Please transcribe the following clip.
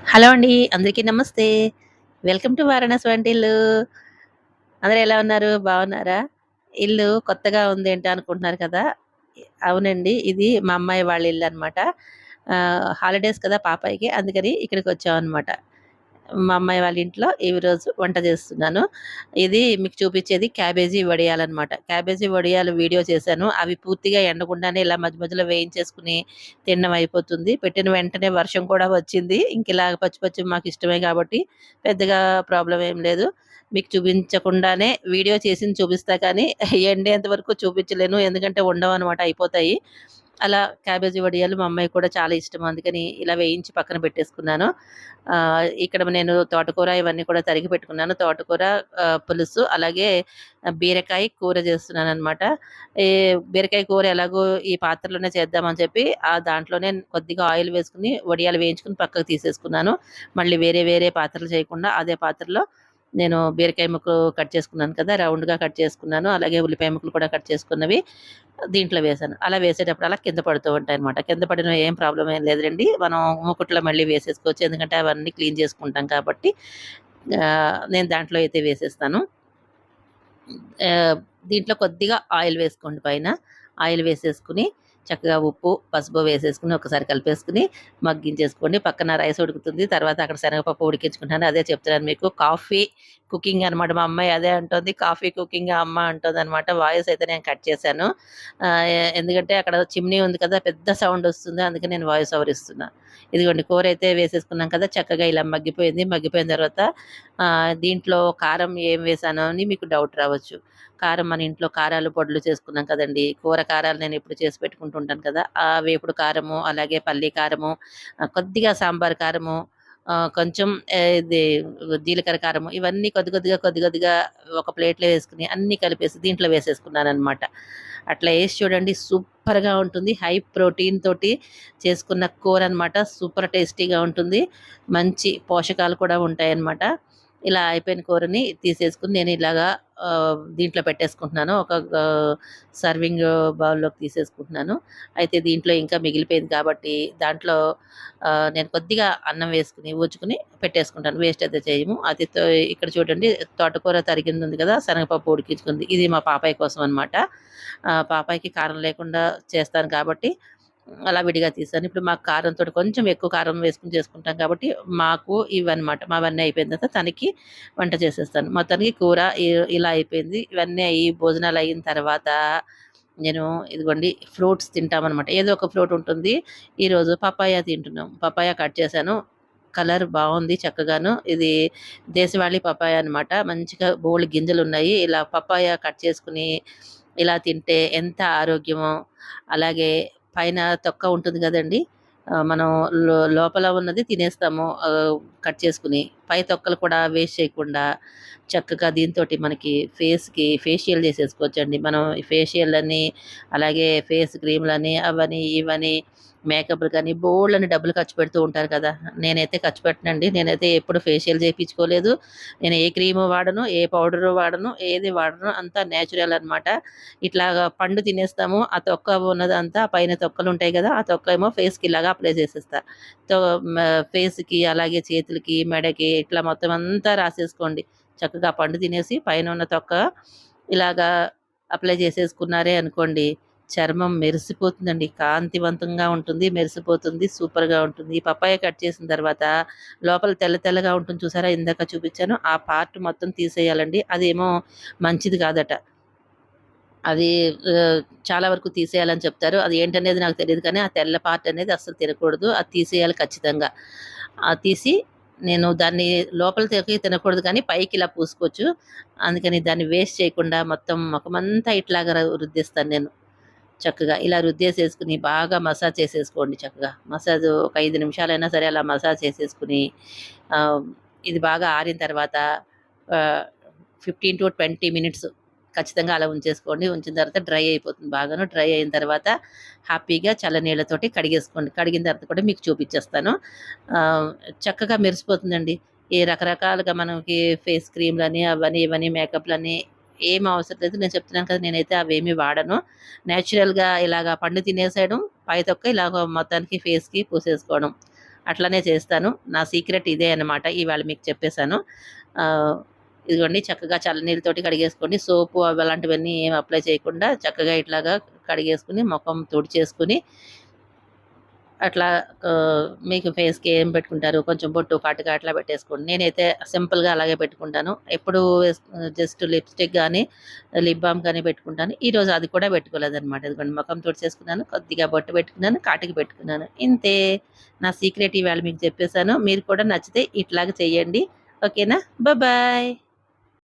Hello అండి. అందరికీ నమస్తే. వెల్కమ్ టు వారణాసి వంటిల్లు. అందరూ ఎలా ఉన్నారు? బాగున్నారా? ఇల్లు కొత్తగా ఉందేంటి అనుకుంటున్నారు కదా! అవునండి. ఇది మా అమ్మాయి వాళ్ళ ఇల్లనమాట. హాలిడేస్ కదా పాపాయికి. అందుకని ఇక్కడికొచ్చామనమాట. మా అమ్మాయి వాళ్ళ ఇంట్లో ఈరోజు వంట చేస్తున్నాను. ఇది మీకు చూపిచ్చేది క్యాబేజీ వడియాలనమాట. క్యాబేజీ వడియాలు వీడియో చేశాను. అవి పూర్తిగా ఎండకుండానే ఇలా మధ్య మధ్యలో వేయించేసుకొని తినడం అయిపోతుంది. పెట్టిన వెంటనే వర్షం కూడా వచ్చింది. ఇంకిలా పచ్చి పచ్చివి మాకిష్టమే కాబట్టి పెద్దగా ప్రాబ్లమ్ ఏం లేదు. మీకు చూపించకుండానే వీడియో చేసింది చూపిస్తా కానీ ఎండేంత వరకు చూపించలేను. ఎందుకంటే ఉండవనమాట అయిపోతాయి. అలా క్యాబేజీ వడియాలు మా అమ్మాయికి కూడా చాలా ఇష్టం. అందుకని ఇలా వేయించి పక్కన పెట్టేసుకున్నాను. ఇక్కడ నేను తోటకూర ఇవన్నీ కూడా తరిగి పెట్టుకున్నాను. తోటకూర పులుసు అలాగే బీరకాయ కూర చేస్తున్నాననమాట. ఈ బీరకాయ కూర ఎలాగో ఈ పాత్రలోనే చేద్దామని చెప్పి దాంట్లోనే కొద్దిగా ఆయిల్ వేసుకొని వడియాలు వేయించుకొని పక్కకు తీసేసుకున్నాను. మళ్ళీ వేరే వేరే పాత్రలు చేయకుండా అదే పాత్రలో నేను బీరకాయ ముక్కలు కట్ చేసుకున్నాను కదా! రౌండ్‌గా కట్ చేసుకున్నాను. అలాగే ఉల్లిపాయ ముక్కలు కూడా కట్ చేసుకున్నవి దీంట్లో వేశాను. అలా వేసేటప్పుడల్లా కింద పడుతూ ఉంటాయనమాట. కింద పడిన ఏం ప్రాబ్లమ్ ఏం లేదులెండి. మనం మూకుట్లో మళ్ళీ వేసేసుకోవచ్చు. ఎందుకంటే అవన్నీ క్లీన్ చేసుకుంటాం కాబట్టి నేను దాంట్లో అయితే వేసేస్తాను. ఆహ్, దీంట్లో కొద్దిగా ఆయిల్ వేసుకోండి పైన. ఆయిల్ వేసేసుకొని చక్కగా ఉప్పు, పసుపు వేసేసుకొని ఒకసారి కలిపేసుకొని మగ్గించేసుకోండి. పక్కన రైస్ ఉడుకుతుంది. తర్వాత అక్కడ శనగపప్పు ఉడికించుకుంటాను. అదే చెప్తున్నాను మీకు. కాఫీ కుకింగ్ అనమాట. మా అమ్మాయి అదే అంటోంది. కాఫీ కుకింగ్ అమ్మ అంటోందనమాట. వాయిస్ అయితే నేను కట్ చేశాను. ఎందుకంటే అక్కడ చిమ్నీ ఉంది కదా! పెద్ద సౌండ్ వస్తుంది. అందుకే నేను వాయిస్ ఓవర్ ఇస్తున్నా. ఇదిగోండి కూర అయితే వేసేసుకున్నాం కదా! చక్కగా ఇలా మగ్గిపోయింది. మగ్గిపోయిన తర్వాత దీంట్లో కారం ఏం వేశానో అని మీకు డౌట్ రావచ్చు. కారం మన ఇంట్లో కారాలు పొడులు చేసుకున్నాం కదండీ! కూర కారాలు నేను ఎప్పుడు చేసి పెట్టుకుంటూ ఉంటాను కదా! ఆ వేపుడు కారము, అలాగే పల్లి కారము, కొద్దిగా సాంబార్ కారము, కొంచెం ఇది జీలకర్ర కారము ఇవన్నీ కొద్ది కొద్దిగా ఒక ప్లేట్‌లో వేసుకొని అన్నీ కలిపేసి దీంట్లో వేసేసుకున్నాననమాట. అట్లా ఏసి చూడండి సూపర్‌గా ఉంటుంది. హై ప్రోటీన్ తోటి చేసుకున్న కూరనమాట. సూపర్ టేస్టీగా ఉంటుంది. మంచి పోషకాలు కూడా ఉంటాయన్నమాట. ఇలా అయిపోయిన కూరని తీసేసుకొని నేను ఇలాగా దీంట్లో పెట్టేసుకుంటున్నాను. ఒక సర్వింగ్ బౌల్‌లోకి తీసేసుకుంటున్నాను. అయితే దీంట్లో ఇంకా మిగిలిపోయింది కాబట్టి దాంట్లో నేను కొద్దిగా అన్నం వేసుకొని, ఊచుకొని పెట్టేసుకుంటాను. వేస్ట్ అయితే చేయము. అది ఇక్కడ చూడండి తోటకూర తరిగింది ఉంది కదా! శనగపప్పు ఉడికించుకుంది. ఇది మా పాపాయి కోసం అనమాట. పాపాయికి కారం లేకుండా చేస్తాను కాబట్టి అలా విడిగా తీశాను. ఇప్పుడు మాకు కారంతోటి కొంచెం ఎక్కువ కారం వేసుకొని చేసుకుంటాం కాబట్టి మాకు ఇవన్నమాట. మావన్నీ అయిపోయిన తర్వాత తనకి వంట చేసేస్తాను. మొత్తానికి కూర ఇలా అయిపోయింది. ఇవన్నీ అయ్యి భోజనాలు అయిన తర్వాత నేను ఇదిగోండి ఫ్రూట్స్ తింటామనమాట. ఏదో ఒక ఫ్రూట్ ఉంటుంది. ఈరోజు పపాయ తింటున్నాం. పపాయ కట్ చేశాను. కలర్ బావుంది చక్కగాను. ఇది దేశవాళీ పపాయ అనమాట. మంచిగా బోలెడు గింజలున్నాయి. ఇలా పపాయ కట్ చేసుకొని ఇలా తింటే ఎంత ఆరోగ్యమో, అలాగే పైన తొక్క ఉంటుంది గదండీ! మనం లోపల ఉన్నది తినేస్తాము కట్ చేసుకొని. పై తొక్కలు కూడా వేస్ట్ చేయకుండా చక్కగా దీనితోటి మనకి ఫేస్‌కి ఫేషియల్ చేసేసుకోవచ్చండి. మనం ఫేషియల్ అని, అలాగే ఫేస్ క్రీమ్‌లని, అవని, ఇవని మేకప్‌లు కానీ బోలెడన్ని డబ్బులు ఖర్చు పెడుతూ ఉంటారు కదా! నేనైతే ఖర్చు పెట్టనండి. నేనైతే ఎప్పుడు ఫేషియల్ చేపించుకోలేదు. నేను ఏ క్రీము వాడను, ఏ పౌడరు వాడను, ఏది వాడను. అంతా నేచురల్ అనమాట. ఇట్లాగా పండు తినేస్తాము. ఆ తొక్క ఉన్నదంతా పైన తొక్కలుంటాయి గదా! ఆ తొక్కేమో ఫేస్‌కి ఇలాగా అప్లై చేసేస్తా. తో మ ఫేస్‌కి అలాగే చేతులకి, మెడకి ఇట్లా మొత్తం అంతా రాసేసుకోండి. చక్కగా పండు తినేసి పైన ఉన్న తొక్క ఇలాగా అప్లై చేసేసుకున్నారే అనుకోండి, చర్మం మెరిసిపోతుందండి. కాంతివంతంగా ఉంటుంది, మెరిసిపోతుంది, సూపర్‌గా ఉంటుంది. ఈ పపాయ కట్ చేసిన తర్వాత లోపల తెల్ల తెల్లగా ఉంటుంది చూసారా? ఇందాక చూపిచ్చాను. ఆ పార్ట్ మొత్తం తీసేయాలండి. అదేమో మంచిది కాదట. అది చాలా వరకు తీసేయాలని చెప్తారు. అది ఏంటనేది నాకు తెలీదు కానీ, ఆ తెల్ల పార్ట్ అనేది అస్సలు తినకూడదు. అది తీసేయాలి ఖచ్చితంగా. తీసి నేను దాన్ని లోపల తినకూడదు కానీ, పైకి ఇలా పూసుకోవచ్చు. అందుకని దాన్ని వేస్ట్ చేయకుండా మొత్తం మొఖమంతా ఇట్లాగా రుద్దేస్తాను నేను. చక్కగా ఇలా రుద్దేసేసుకొని బాగా మసాజ్ చేసేసుకోండి చక్కగా. మసాజు ఒక 5 నిమిషాలైనా సరే అలా మసాజ్ చేసేసుకొని ఆహ్, ఇది బాగా ఆరిన తర్వాత ఆహ్, 15-20 మినిట్స్ ఖచ్చితంగా అలా ఉంచేసుకోండి. ఉంచిన తర్వాత డ్రై అయిపోతుంది బాగాను. డ్రై అయిన తర్వాత హ్యాపీగా చల్లనీళ్ళతోటి కడిగేసుకోండి. కడిగిన తర్వాత కూడా మీకు చూపిచ్చేస్తాను. ఆహ్, చక్కగా మెరిసిపోతుందండి. ఈ రకరకాలుగా మనకి ఫేస్ క్రీమ్‌లని, అవని, ఇవని మేకప్‌లని ఏం అవసరం లేదు. నేను చెప్తున్నాను కదా! నేనైతే అవేమీ వాడను. నేచురల్‌గా ఇలాగ పండు తినేసేయడం, పై తొక్క ఇలాగ మొత్తానికి ఫేస్‌కి పూసేసుకోవడం. అట్లనే చేస్తాను. నా సీక్రెట్ ఇదే అన్నమాట. ఇవాళ మీకు చెప్పేసాను. ఇదిగోండి చక్కగా చల్లనీళ్ళతోటి కడిగేసుకోండి. సోపు అవి అలాంటివన్నీ ఏం అప్లై చేయకుండా చక్కగా ఇట్లాగా కడిగేసుకొని, మొఖం తుడిచేసుకొని అట్లా మీకు ఫేస్‌కి ఏం పెట్టుకుంటారు? కొంచెం బొట్టు, కాటుక అట్లా పెట్టేసుకోండి. నేనైతే సింపుల్‌గా అలాగే పెట్టుకుంటాను. ఎప్పుడూ జస్ట్ లిప్‌స్టిక్ గానీ, లిప్ బామ్ గానీ పెట్టుకుంటాను. ఈరోజు అది కూడా పెట్టుకోలేదనమాట. ఇదిగోండి మొఖం తుడిచేసుకున్నాను, కొద్దిగా బొట్టు పెట్టుకున్నాను, కాటుక పెట్టుకున్నాను. ఇంతే. నా సీక్రెట్ ఇవాళ మీకు చెప్పేసాను. మీరు కూడా నచ్చితే ఇట్లాగ చేయండి. ఓకేనా? బాయ్.